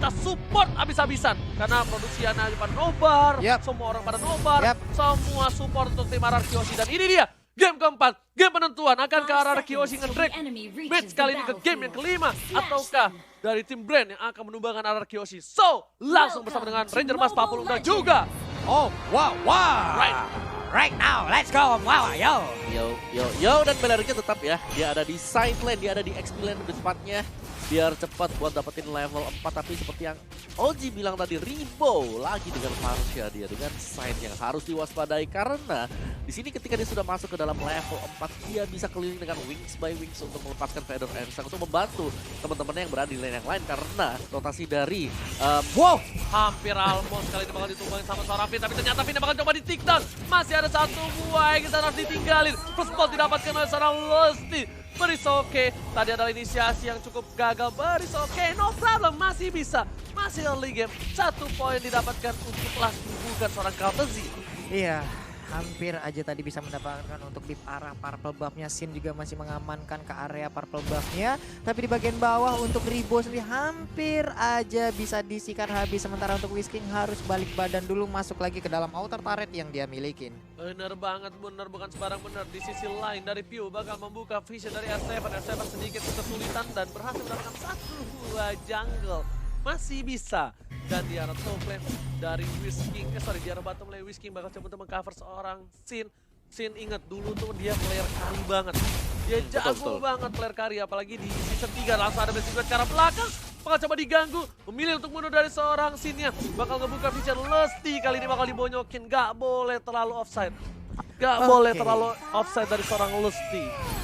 kita support abis-abisan. Karena produksi Ana pada nobar, semua orang pada nobar, semua support untuk tim RRQ Yoshi. Dan ini dia, game keempat, game penentuan. Akankah RRQ Yoshi nge-drag match kali ini ke game yang kelima? Ataukah dari tim Brand yang akan menumbangkan RRQ Yoshi? So, langsung bersama dengan Ranger Mas Papulung dan juga Right now, let's go, wow, yo. Yo, dan Belerica tetap ya, dia ada di side lane, dia ada di XP lane lebih tepatnya. Biar cepat buat dapetin level 4, tapi seperti yang Oji bilang tadi, Ribo lagi dengan Marsha dia, dengan side yang harus diwaspadai. Karena di sini ketika dia sudah masuk ke dalam level 4, dia bisa keliling dengan wings by wings untuk melepaskan Feather Ensang, untuk membantu teman-temannya yang berada di lane yang lain. Karena rotasi dari, hampir almost kali ini bakal ditumbangin sama seorang Finn. Tapi ternyata Finn bakal coba di take down. Masih ada satu buah yang kita harus ditinggalin. First ball didapatkan oleh seorang Lusty. Berisoke, tadi adalah inisiasi yang cukup gagal. Berisoke, no problem, masih bisa. Masih early game, 1 poin didapatkan untuk last bukan seorang Courtesy. Iya, hampir aja tadi bisa mendapatkan untuk di arah purple buff-nya. Sin juga masih mengamankan ke area purple buff-nya. Tapi di bagian bawah untuk Ribo sendiri hampir aja bisa disikat habis. Sementara untuk Whisking harus balik badan dulu, masuk lagi ke dalam outer turret yang dia milikin. Bener banget, bener, bukan sembarang bener. Di sisi lain dari Pew bakal membuka vision dari R7. R7 sedikit kesulitan dan berhasil mendapatkan 1 buah jungle. Masih bisa. Dan di arah top lane dari Whisking, di arah bottom lane Whisking bakal coba untuk mengcover seorang Sin. Sin ingat dulu tuh dia player kari banget. Dia jago banget player kari, apalagi di season 3 langsung ada basic ke arah belakang. Bakal coba diganggu, memilih untuk mundur dari seorang Sinnya. Bakal ngebuka vision Lusty, kali ini bakal dibonyokin. Gak boleh terlalu offside. Gak boleh terlalu offside dari seorang Lusty.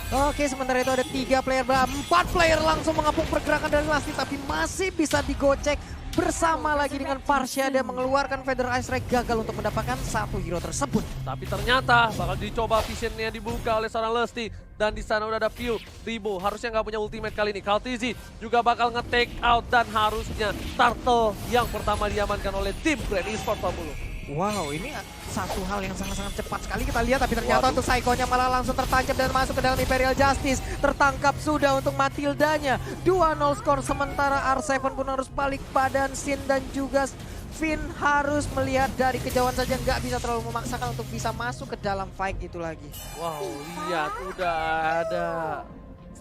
Oke, sementara itu ada 3 player, 4 player langsung mengepung pergerakan dari Lusty. Tapi masih bisa digocek bersama lagi dengan Parsha. Dia mengeluarkan Feather Ice Ray, gagal untuk mendapatkan 1 hero tersebut. Tapi ternyata bakal dicoba visionnya dibuka oleh seorang Lusty. Dan di sana udah ada Pew, Ribo harusnya nggak punya ultimate kali ini. Courtesy juga bakal nge-take out dan harusnya Turtle yang pertama diamankan oleh tim Brand Esports 40. Wow, ini satu hal yang sangat-sangat cepat sekali kita lihat. Tapi ternyata untuk Psycho-nya malah langsung tertancap dan masuk ke dalam Imperial Justice. Tertangkap sudah untuk Matildanya. 2-0 skor, sementara R7 pun harus balik badan. Sin dan juga Finn harus melihat dari kejauhan saja, nggak bisa terlalu memaksakan untuk bisa masuk ke dalam fight itu lagi. Wow, lihat udah ada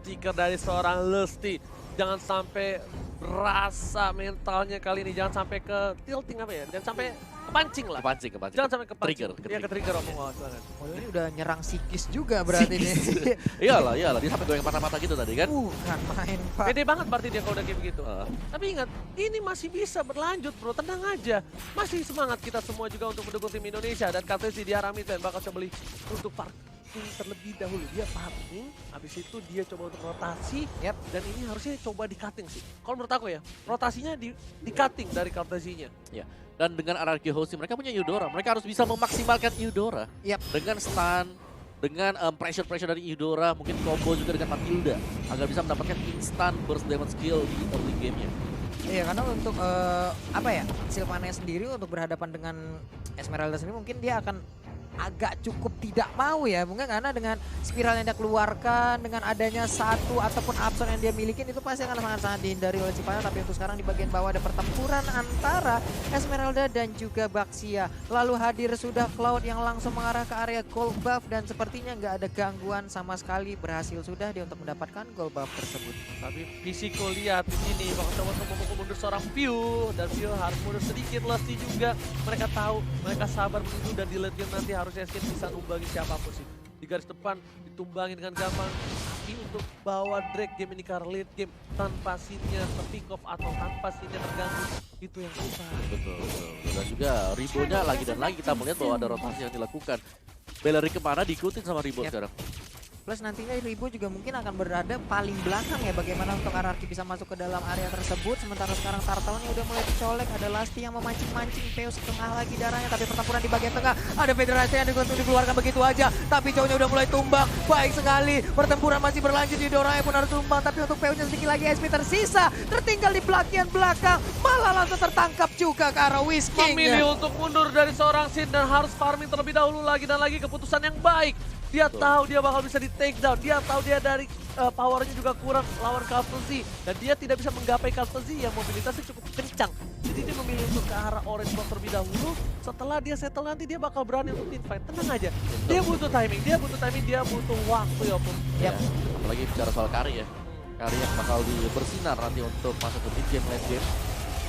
stiker dari seorang Lusty. Jangan sampai berasa mentalnya kali ini, jangan sampai ke tilting apa ya, jangan sampai kepancing lah. Kepancing. Jangan sampai kepancing. Trigger. Iya, ke-trigger omong banget. Oh, ini udah nyerang psikis juga berarti ini. Iyalah, dia sampai goyang mata-mata gitu tadi kan. Bukan main, Pak. Pede banget berarti dia kalau udah kayak begitu. Tapi ingat, ini masih bisa berlanjut bro, tenang aja. Masih semangat kita semua juga untuk mendukung tim Indonesia. Dan Courtesy di arah mid lane bakal coba beli untuk farming terlebih dahulu. Dia farming, habis itu dia coba untuk rotasi. Dan ini harusnya coba di-cutting sih. Kalau menurut aku ya, rotasinya di-cutting dari Courtesy-nya. Ya. Dan dengan RRQ Host mereka punya Eudora, mereka harus bisa memaksimalkan Eudora. Dengan stun, dengan pressure dari Eudora, mungkin combo juga dengan Matilda agar bisa mendapatkan instant burst damage skill di early game-nya. Iya, karena untuk Sylvania sendiri untuk berhadapan dengan Esmeralda sendiri mungkin dia akan agak cukup tidak mau ya, mungkin karena dengan spiral yang dia keluarkan, dengan adanya satu ataupun absen yang dia miliki itu pasti akan sangat-sangat dihindari oleh Sylvania. Tapi untuk sekarang di bagian bawah ada pertempuran antara Esmeralda dan juga Baxia. Lalu hadir sudah Cloud yang langsung mengarah ke area gold buff dan sepertinya nggak ada gangguan sama sekali. Berhasil sudah dia untuk mendapatkan gold buff tersebut. Tapi Fisiko lihat di sini bakal coba untuk memukul mundur seorang Pew, dan Pew harus mundur sedikit. Lusty juga mereka tahu, mereka sabar menunggu, dan di late game nanti harusnya Sin bisa numbangi siapapun sih. Di garis depan ditumbangi dengan gampang. Tapi untuk bawa drag game ini ke late game tanpa Sinnya pick off atau tanpa Sinnya terganggu, itu yang susah. Betul. Dan juga Ribonya lagi dan lagi kita melihat bahwa ada rotasi yang dilakukan. Bellery kemana diikutin sama Ribo sekarang. Plus nantinya Ribo juga mungkin akan berada paling belakang ya, bagaimana untuk RRQ bisa masuk ke dalam area tersebut. Sementara sekarang Turtle-nya udah mulai dicolek, ada Lusty yang memancing-mancing, Theo setengah lagi darahnya. Tapi pertempuran di bagian tengah, ada Federasi yang dikeluarkan begitu aja. Tapi cowoknya udah mulai tumbang, baik sekali. Pertempuran masih berlanjut, Eudora pun harus tumbang. Tapi untuk Theo-nya sedikit lagi SP tersisa, tertinggal di bagian belakang. Malah langsung tertangkap juga ke arah Whisking. Memilih untuk mundur dari seorang Sin dan harus farming terlebih dahulu lagi dan lagi, keputusan yang baik. Dia Betul. tahu dia bakal bisa di take down. Dia tahu dia dari powernya juga kurang lawan Kartuzi. Dan dia tidak bisa menggapai Kartuzi yang mobilitasnya cukup kencang. Jadi dia memilih untuk ke arah orange box terlebih dahulu. Setelah dia settle nanti dia bakal berani untuk teamfight. Tenang aja. Dia butuh timing, dia butuh waktu ya Pum. Ya, apalagi bicara soal Kari ya. Kari yang bakal bersinar nanti untuk masuk ke mid game, late game.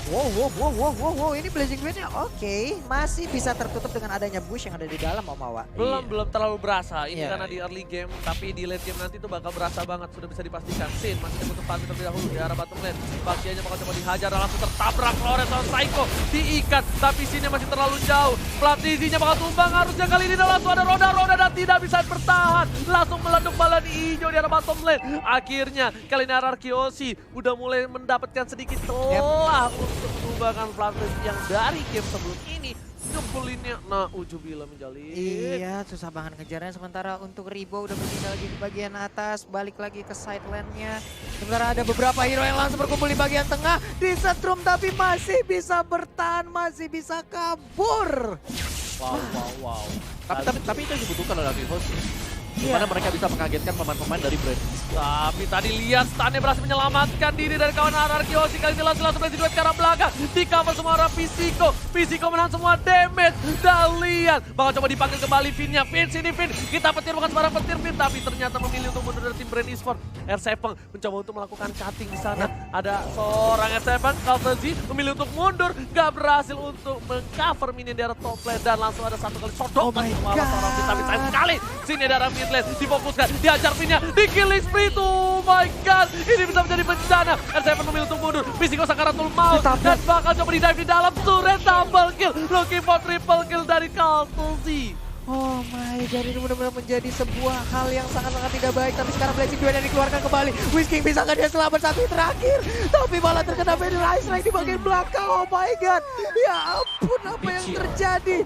Wow, ini Blazing Blade-nya oke. Masih bisa tertutup dengan adanya bush yang ada di dalam Om Awa. Belum terlalu berasa. Ini Iya. karena di early game, tapi di late game nanti itu bakal berasa banget. Sudah bisa dipastikan. Sin masih butuh pamit terlebih dahulu di arah bottom lane. Baksianya bakal coba dihajar dan langsung tertabrak Flores on Psycho. Diikat, tapi Sinnya masih terlalu jauh. Platisinya bakal tumbang harusnya kali ini dan langsung ada roda dan tidak bisa bertahan. Langsung meleduk balon hijau di arah bottom lane. Akhirnya kali ini Ararkiosi udah mulai mendapatkan sedikit celah untuk menumbangkan Flatless yang dari game sebelum ini ngebelinnya. Nah, Ujubila menjalin. Iya, susah banget ngejarnya. Sementara untuk Ribo udah berpindah lagi di bagian atas, balik lagi ke side lane-nya. Sementara ada beberapa hero yang langsung berkumpul di bagian tengah, disetrum tapi masih bisa bertahan, masih bisa kabur. Wow. Tapi itu yang dibutuhkan oleh Arquivos. Gimana mereka bisa mengagetkan pemain-pemain dari brand. Tapi tadi lihat stunnya berhasil menyelamatkan diri dari kawan Ararkiosi. Kali ini langsung berhasil duet ke arah belakang. Di cover semua orang Pisiko. Pisiko menahan semua damage. Dan lihat bakal coba dipanggil kembali Finnya. Fin sini Fin. Kita petir bukan sembarang petir Fin. Tapi ternyata memilih untuk mundur dari tim Brand Esports. R7 mencoba untuk melakukan cutting di sana. Ada seorang R7. Kaltezi memilih untuk mundur. Gak berhasil untuk mengcover minion di arah top lane. Dan langsung ada satu kali sodok. Oh my malah seorang Fin. Tapi sayang sekali. Sini ada arah mid lane. Difokuskan. Diajar Finnya. Di killing spree. Oh my god, ini bisa menjadi bencana. R7 memilih untuk mundur. Pisiko Sakaratul Maut dan bakal coba di-dive di dalam turret double kill. Looking for triple kill dari Kaltulzi. Oh my god, ini benar-benar menjadi sebuah hal yang sangat-sangat tidak baik. Tapi sekarang Blazing Duel yang dikeluarkan kembali. Whisking bisa nggak dia selamat satu terakhir. Tapi malah terkena Very Rise Strike di bagian belakang. Oh my god, ya ampun apa yang terjadi.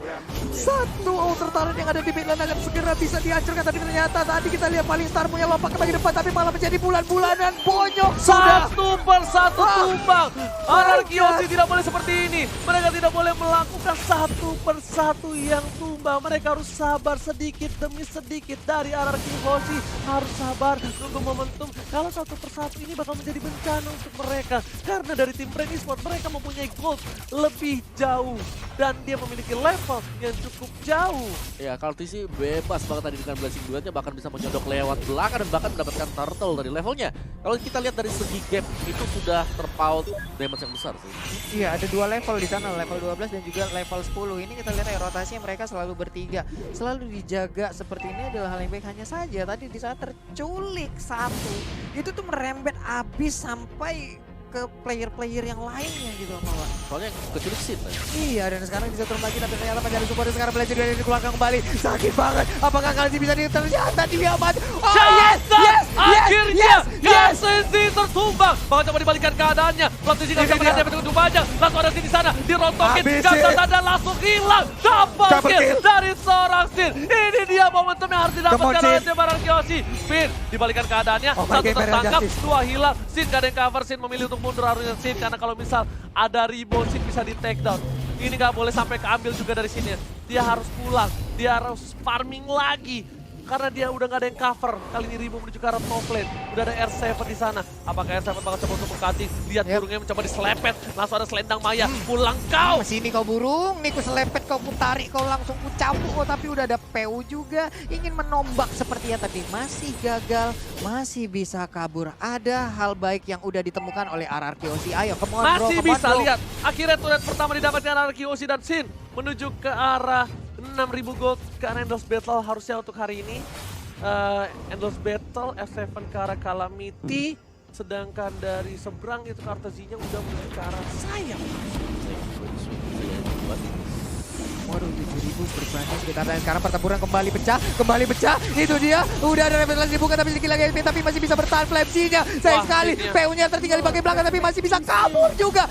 Satu outer talent yang ada di mid lane akan segera bisa dihancurkan. Tapi ternyata tadi kita lihat paling star punya lompat ke bagian depan. Tapi malah menjadi bulan-bulanan bonyok sudah. Satu persatu tumbang. Ararkiosi tidak boleh seperti ini. Mereka tidak boleh melakukan satu persatu yang tumbang. Mereka harus sabar sedikit demi sedikit dari Ararkiosi. Harus sabar nunggu momentum. Kalau satu persatu ini bakal menjadi bencana untuk mereka. Karena dari tim Brand Esports mereka mempunyai gold lebih jauh. Dan dia memiliki level yang cukup jauh. Ya, Kaltisi bebas banget tadi dengan Blazing Duetnya, bahkan bisa menyodok lewat belakang dan bahkan mendapatkan turtle dari levelnya. Kalau kita lihat dari segi gap, itu sudah terpaut damage yang besar sih. Iya, ada dua level di sana, level 12 dan juga level 10. Ini kita lihat ya, rotasinya mereka selalu bertiga. Selalu dijaga seperti ini adalah hal yang baik. Hanya saja tadi di saat terculik satu, itu tuh merembet abis sampai ke player-player yang lainnya gitu Mawar. Soalnya keculik Sin. Iya, dan sekarang bisa turun lagi tapi ternyata mencari support dan sekarang belajar dari dikeluarkan kembali. Sakit banget. Apakah kali bisa ternyata dia mati? Oh yes, yes, Akhirnya KCC tertumbang. Bakal coba dibalikan keadaannya. Platisi nggak bisa melihat yang begitu banyak. Langsung ada Sin di sana. Dirontokin. Gantatan dan langsung hilang. Double kill dari seorang Sin. Ini dia momentum yang harus didapatkan oleh tim Ararkiosi. Fin dibalikan keadaannya. Satu tertangkap, dua hilang. Sin gak ada yang cover. Sin memilih untuk mundur harusnya Sin. Karena kalau misal ada rebound Sin bisa di take down. Ini gak boleh sampai keambil juga dari sini. Dia harus pulang. Dia harus farming lagi. Karena dia udah gak ada yang cover. Kali ini Ribo menuju ke arah top lane. Udah ada R7 di sana. Apakah R7 bakal coba untuk mengkating? Lihat burungnya mencoba diselepet. Langsung ada selendang Maya. Pulang kau! Sini kau burung, nih ku selepet, kau ku tarik, kau langsung ku cabut. Oh, tapi udah ada PU juga. Ingin menombak seperti yang tadi. Masih gagal, masih bisa kabur. Ada hal baik yang udah ditemukan oleh Ararkiosi. Ayo, come on bro, Masih come on, bisa bro. lihat. Akhirnya turret pertama didapatkan Ararkiosi dan Sin. Menuju ke arah 6.000 gold ke arah Endless Battle harusnya untuk hari ini. Endless Battle, F7 ke arah Calamity. Sedangkan dari seberang itu Kartezinya udah menuju ke arah sayap. Waduh, 7.000 berbanding sekitar dan sekarang pertempuran kembali pecah, itu dia, udah ada revelasi dibuka tapi sedikit lagi SP tapi masih bisa bertahan Flamsy-nya, sayang sekali, PU-nya tertinggal di bagian belakang tapi masih bisa kabur juga,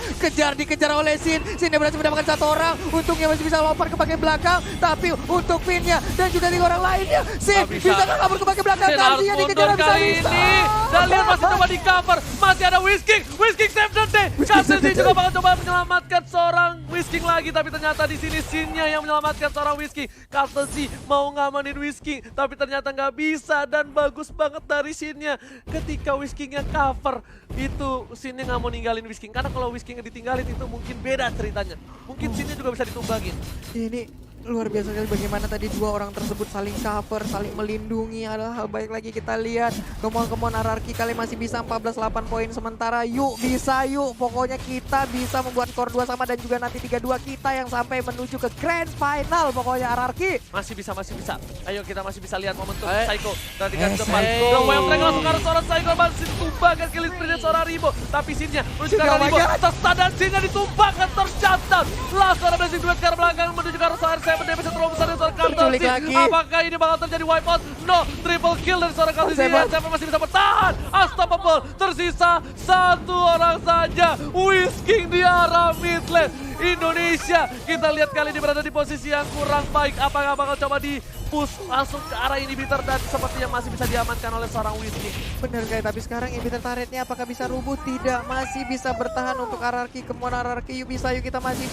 dikejar oleh Sin berhasil mendapatkan satu orang, untungnya masih bisa lompat ke bagian belakang, tapi untuk Fin-nya dan juga 3 orang lainnya, Sin bisa kabur ke bagian belakang, Sin harus Kartezinya mundur dikejar kali ini. Dan lihat masih coba di cover, masih ada Whisking save the day. Kartezi juga bakal coba menyelamatkan seorang Whisking lagi, tapi ternyata di sini Sin-nya yang menyelamatkan seorang Whisking. Kartesi mau ngamanin Whisking, tapi ternyata nggak bisa, dan bagus banget dari Sin-nya. Ketika Whisking-nya cover, itu Sin-nya nggak mau ninggalin Whisking, karena kalau Whisking-nya ditinggalin itu mungkin beda ceritanya. Mungkin Sin-nya juga bisa ditumbangin. Ini luar biasa sekali bagaimana tadi dua orang tersebut saling cover, saling melindungi. Adalah hal baik lagi kita lihat. Kemon RRQ kali masih bisa 14-8 poin sementara. Yuk bisa yuk. Pokoknya kita bisa membuat skor 2 sama dan juga nanti 3-2 kita yang sampai menuju ke grand final pokoknya RRQ. Masih bisa, masih bisa. Ayo kita masih bisa lihat momentum Hey. Psycho. Perhatikan depan. Hey. The Wild Dragon langsung ke arah seorang Psycho. Masih ditumbangkan kill sprint seorang Ribo. Tapi Sin-nya menuju ke arah Ribo. Terstun dan Sin-nya ditumbangkan, tercatat. Last seorang Blazing Duet ke arah belakang menuju ke arah seorang R7. Dia bisa terlalu besar dari seorang Diculik Kartosi. lagi. Apakah ini bakal terjadi wipeout? No, triple kill dari seorang Kartosi. R7 masih bisa bertahan. Unstoppable. Tersisa satu orang saja. Whisking di arah mid lane. Indonesia, kita lihat kali ini berada di posisi yang kurang baik. Apakah bakal coba di push langsung ke arah inhibitor, dan sepertinya masih bisa diamankan oleh seorang Whisking. Bener guys, tapi sekarang inhibitor turretnya apakah bisa rubuh? Tidak, masih bisa bertahan untuk RRQ. Kemon RRQ, yuk bisa yuk, kita masih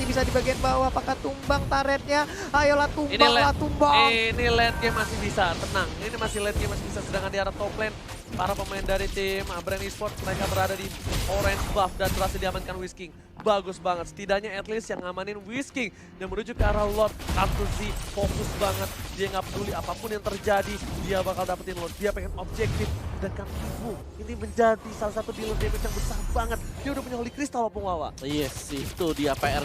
bisa di bagian bawah. Apakah tumbang turretnya? Ayolah tumbang. Ini lane game masih bisa, tenang. Ini masih lane game masih bisa, sedangkan di arah top lane para pemain dari tim Brand Esports mereka berada di orange buff dan berhasil diamankan Whisking. Bagus banget, setidaknya at least yang ngamanin Whisking dan menuju ke arah Lord. Kartusi fokus banget, dia nggak peduli apapun yang terjadi, dia bakal dapetin Lord, dia pengen objektif. Dan Kantifu ini menjadi salah satu dealer damage yang besar banget, dia udah punya Holy Crystal walaupun Wawa. Yes, itu dia PR.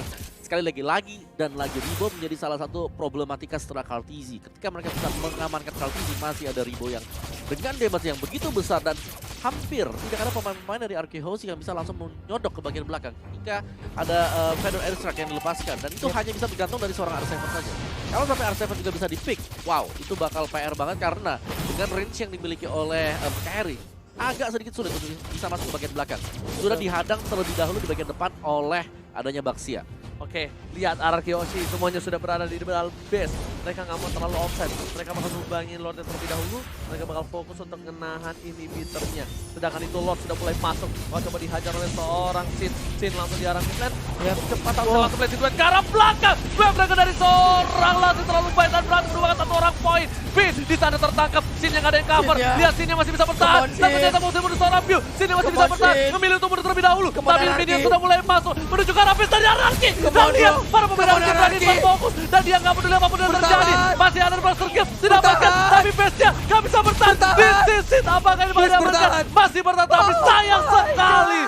Sekali lagi dan lagi Ribo menjadi salah satu problematika setelah Kartizi. Ketika mereka bisa mengamankan Kartizi, masih ada Ribo yang dengan damage yang begitu besar dan hampir tidak ada pemain-pemain dari RK House yang bisa langsung menyodok ke bagian belakang. Hingga ada Feather Airstrike yang dilepaskan, dan itu hanya bisa bergantung dari seorang R7 saja. Kalau sampai R7 juga bisa di-pick, wow, itu bakal PR banget karena dengan range yang dimiliki oleh Carry, agak sedikit sulit untuk bisa masuk ke bagian belakang. Sudah dihadang terlebih dahulu di bagian depan oleh adanya Baxia. Oke, lihat RRQ Oshi semuanya sudah berada di dalam base. Mereka nggak mau terlalu offside. Mereka bakal numbangin Lordnya terlebih dahulu. Mereka bakal fokus untuk menahan inhibitornya. Sedangkan itu Lord sudah mulai masuk. Oh, coba dihajar oleh seorang Sin. Sin langsung diarah midlane. Ya, cepat langsung Blazing Duet ke arah belakang. Wave Dragon dari seorang Lassie terlalu baik dan berhasil menemukan satu orang poin. Fin di sana tertangkap. Sin yang nggak ada yang cover. Lihat Sin yang masih bisa bertahan. Dan ternyata mau mundur seorang View. Sin yang masih bisa bertahan. Memilih untuk mundur terlebih dahulu. Tapi minion sudah mulai masuk menuju ke arah base dari RRQ. Dan lihat para pemain RRQ berani berfokus. Dan dia nggak peduli apapun yang terjadi. Masih ada Berserker Gift didapatkan. Tapi base-nya nggak bisa bertahan. This is apakah ini bakal diamankan? Masih bertahan, tapi sayang sekali.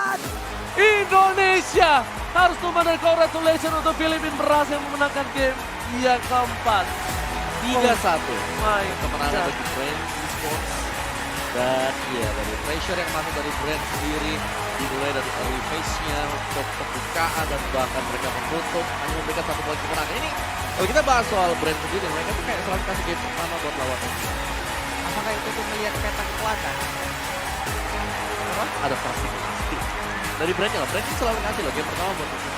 Indonesia harus tumbang, dan congratulations untuk Filipina berhasil memenangkan game yang keempat. 3-1. My Kemenangan God. bagi Brand Esports. Dan iya, dari pressure yang masuk dari Brand sendiri, dimulai dari early phase-nya untuk pembukaan dan bahkan mereka menutup hanya memberikan 1 poin kemenangan. Ini kalau kita bahas soal Brand sendiri, mereka tuh kayak selalu kasih game pertama buat lawannya. Apakah itu untuk melihat peta kekuatan? Adaptasi pasti. Dari Brandnya lah, Brand selalu ngasih loh game pertama buat musuh.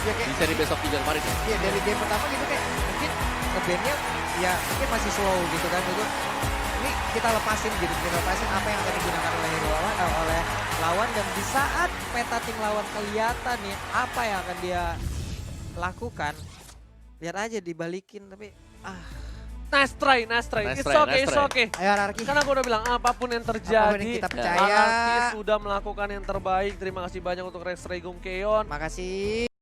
Ya Di kayak seri Best of 3 kemarin ya. iya, dari game pertama gitu kayak mungkin nge-bandnya ya mungkin masih slow gitu kan gitu. Ini kita lepasin apa yang akan digunakan oleh hero oleh lawan, dan di saat peta tim lawan kelihatan nih apa yang akan dia lakukan, lihat aja dibalikin, tapi Nice try. It's okay. ayo RRQ. Karena aku udah bilang apapun yang terjadi, Apapun yang kita percaya. RRQ sudah melakukan yang terbaik. Terima kasih banyak untuk Rex Regum Keon. Makasih.